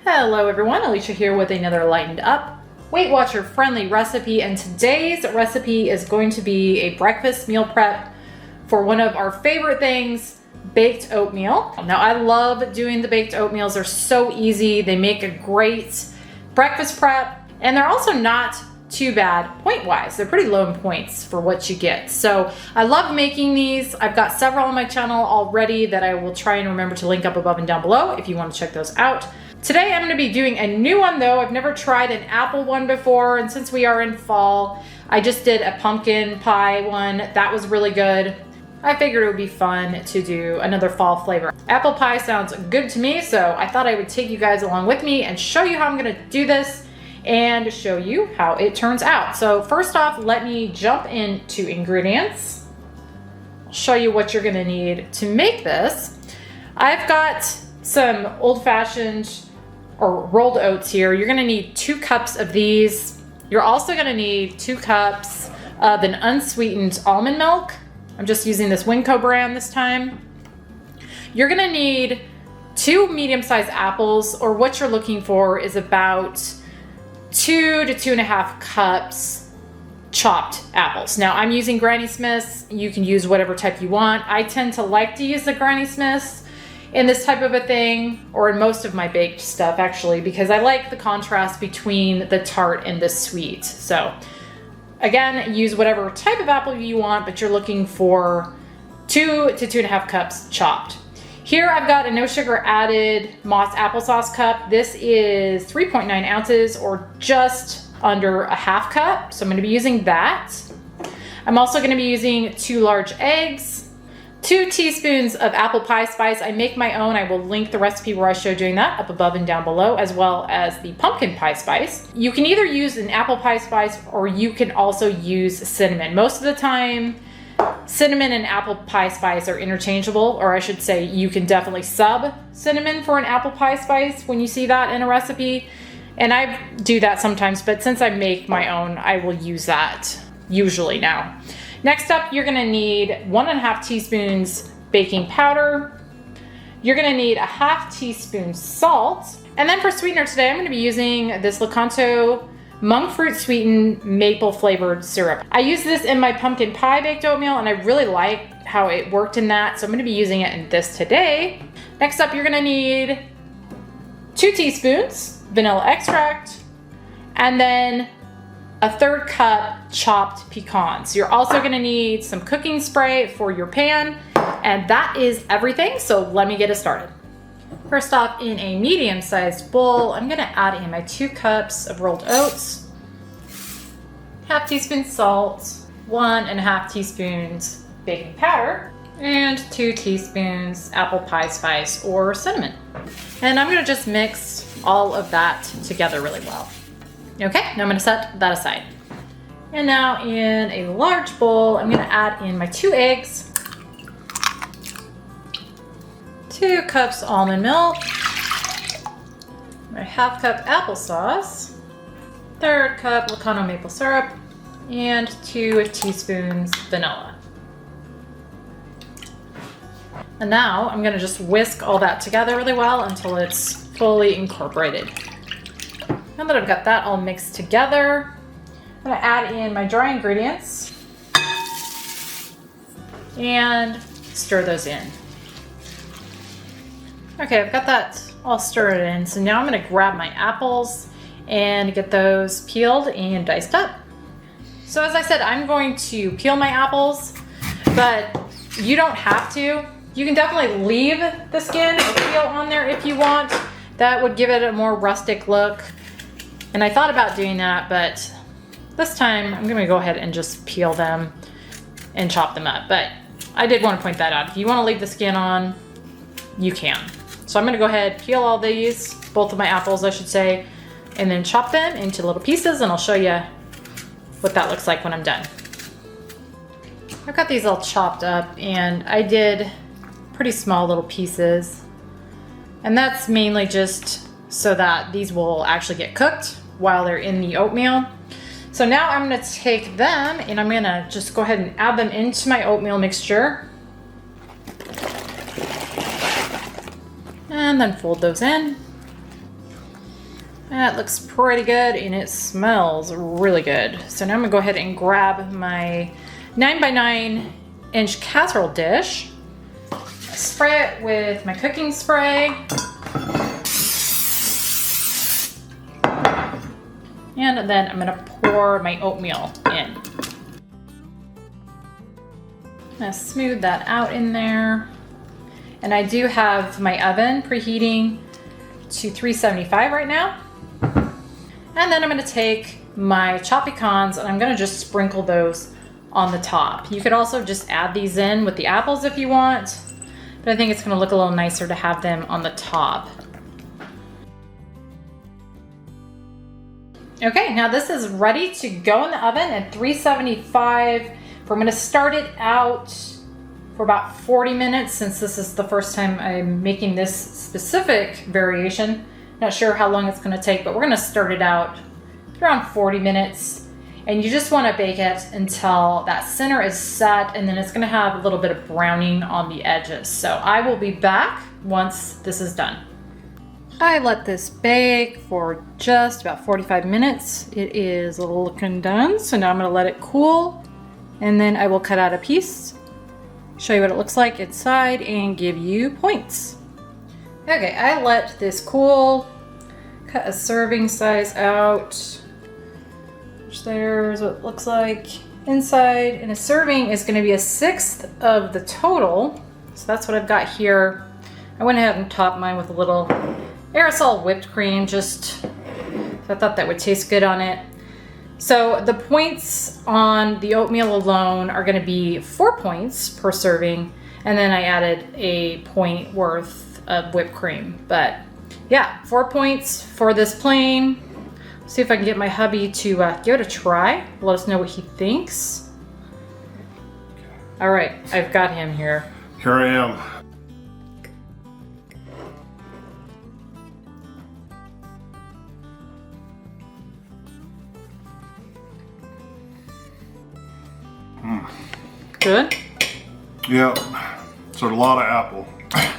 Hello everyone, Alicia here with another lightened up, Weight Watcher friendly recipe, and today's recipe is going to be a breakfast meal prep for one of our favorite things, baked oatmeal. Now I love doing the baked oatmeals. They're so easy. They make a great breakfast prep, and they're also not too bad point-wise. They're pretty low in points for what you get. So I love making these. I've got several on my channel already that I will try and remember to link up above and down below if you want to check those out. Today I'm going to be doing a new one though. I've never tried an apple one before, and since we are in fall, I just did a pumpkin pie one. That was really good. I figured it would be fun to do another fall flavor. Apple pie sounds good to me, so I thought I would take you guys along with me and show you how I'm going to do this and show you how it turns out. So first off, let me jump into ingredients. I'll show you what you're going to need to make this. I've got some old-fashioned or rolled oats here. You're gonna need 2 cups of these. You're also gonna need 2 cups of an unsweetened almond milk. I'm just using this Winco brand this time. You're gonna need 2 medium-sized apples, or what you're looking for is about 2 to 2.5 cups chopped apples. Now I'm using Granny Smiths. You can use whatever type you want. I tend to like to use the Granny Smiths in this type of a thing, or in most of my baked stuff actually, because I like the contrast between the tart and the sweet. So again, use whatever type of apple you want, but you're looking for 2 to 2.5 cups chopped. Here I've got a no sugar added Mott's applesauce cup. This is 3.9 ounces, or just under a half cup. So I'm gonna be using that. I'm also gonna be using 2 large eggs, 2 teaspoons of apple pie spice. I make my own. I will link the recipe where I show doing that up above and down below, as well as the pumpkin pie spice. You can either use an apple pie spice, or you can also use cinnamon. Most of the time, cinnamon and apple pie spice are interchangeable, or I should say you can definitely sub cinnamon for an apple pie spice when you see that in a recipe. And I do that sometimes, but since I make my own, I will use that usually now. Next up, you're gonna need 1.5 teaspoons baking powder. You're gonna need 1/2 teaspoon salt. And then for sweetener today, I'm gonna be using this Lakanto monk fruit sweetened maple flavored syrup. I use this in my pumpkin pie baked oatmeal, and I really like how it worked in that, so I'm gonna be using it in this today. Next up, you're gonna need 2 teaspoons vanilla extract, and then 1/3 cup chopped pecans. You're also gonna need some cooking spray for your pan, and that is everything, so let me get it started. First off, in a medium-sized bowl, I'm gonna add in my 2 cups of rolled oats, 1/2 teaspoon salt, 1.5 teaspoons baking powder, and 2 teaspoons apple pie spice or cinnamon. And I'm gonna just mix all of that together really well. Okay, now I'm gonna set that aside. And now in a large bowl, I'm gonna add in my 2 eggs, 2 cups almond milk, my 1/2 cup applesauce, 1/3 cup Lakanto maple syrup, and 2 teaspoons vanilla. And now I'm gonna just whisk all that together really well until it's fully incorporated. Now that I've got that all mixed together, I'm gonna add in my dry ingredients and stir those in. Okay, I've got that all stirred in, so now I'm gonna grab my apples and get those peeled and diced up. So as I said, I'm going to peel my apples, but you don't have to. You can definitely leave the skin or peel on there if you want. That would give it a more rustic look. And I thought about doing that, but this time I'm gonna go ahead and just peel them and chop them up. But I did want to point that out. If you want to leave the skin on, you can. So I'm gonna go ahead, peel all these, both of my apples I should say, and then chop them into little pieces, and I'll show you what that looks like when I'm done. I've got these all chopped up, and I did pretty small little pieces. And that's mainly just so that these will actually get cooked while they're in the oatmeal. So now I'm gonna take them and I'm gonna just go ahead and add them into my oatmeal mixture. And then fold those in. That looks pretty good and it smells really good. So now I'm gonna go ahead and grab my 9x9 inch casserole dish, spray it with my cooking spray, and then I'm gonna pour my oatmeal in. I'm gonna smooth that out in there. And I do have my oven preheating to 375 right now. And then I'm gonna take my chopped pecans and I'm gonna just sprinkle those on the top. You could also just add these in with the apples if you want, but I think it's gonna look a little nicer to have them on the top. Okay, now this is ready to go in the oven at 375. I'm gonna start it out for about 40 minutes since this is the first time I'm making this specific variation. Not sure how long it's gonna take, but we're gonna start it out around 40 minutes. And you just wanna bake it until that center is set, and then it's gonna have a little bit of browning on the edges. So I will be back once this is done. I let this bake for just about 45 minutes. It is looking done, so now I'm gonna let it cool, and then I will cut out a piece, show you what it looks like inside, and give you points. Okay, I let this cool, cut a serving size out, which there's what it looks like inside, and a serving is gonna be 1/6 of the total, so that's what I've got here. I went ahead and topped mine with a little aerosol whipped cream, just I thought that would taste good on it. So the points on the oatmeal alone are gonna be 4 points per serving, and then I added a point worth of whipped cream. But yeah, 4 points for this plain. See if I can get my hubby to give it a try. Let us know what he thinks. All right, I've got him here. Here I am. Good? Yeah, so a lot of apple.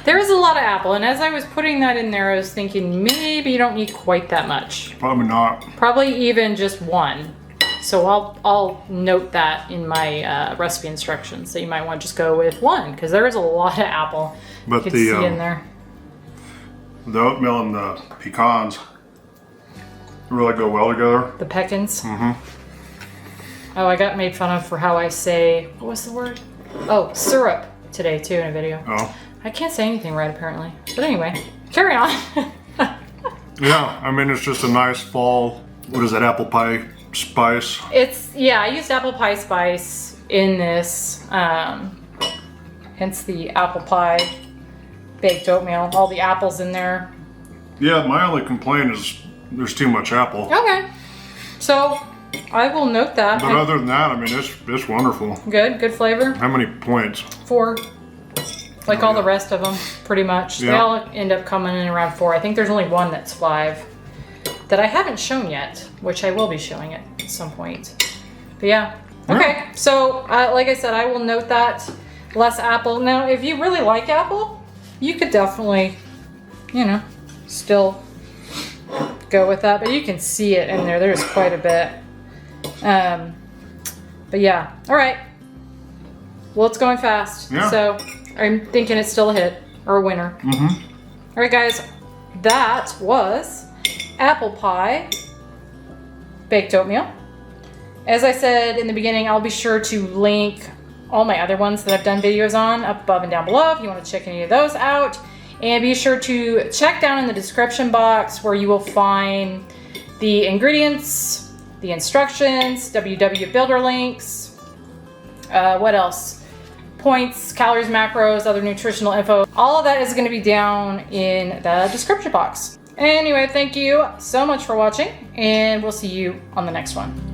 There is a lot of apple, and as I was putting that in there, I was thinking maybe you don't need quite that much. Probably not. Probably even just one. So I'll note that in my recipe instructions that you might want to just go with one, because there is a lot of apple But you can see in there. The oatmeal and the pecans really go well together. The pecans? Mm-hmm. Oh, I got made fun of for how I say, what was the word? Oh, syrup today too in a video. Oh. I can't say anything right apparently. But anyway, carry on. Yeah, I mean, it's just a nice fall, what is that, apple pie spice? Yeah, I used apple pie spice in this, hence the apple pie baked oatmeal. All the apples in there. Yeah, my only complaint is there's too much apple. Okay, so I will note that. But other than that, I mean, it's wonderful. Good flavor. How many points? 4. Like all the rest of them, pretty much. Yeah. They all end up coming in around 4. I think there's only one that's 5 that I haven't shown yet, which I will be showing at some point. But yeah. Okay, so like I said, I will note that less apple. Now, if you really like apple, you could definitely, still go with that. But you can see it in there. There's quite a bit. But yeah, all right. Well, it's going fast. Yeah. So I'm thinking it's still a hit or a winner. Mm-hmm. All right, guys, that was apple pie baked oatmeal. As I said in the beginning, I'll be sure to link all my other ones that I've done videos on up above and down below if you want to check any of those out. And be sure to check down in the description box where you will find the ingredients, the instructions, WW Builder links, what else? Points, calories, macros, other nutritional info. All of that is going to be down in the description box. Anyway, thank you so much for watching, and we'll see you on the next one.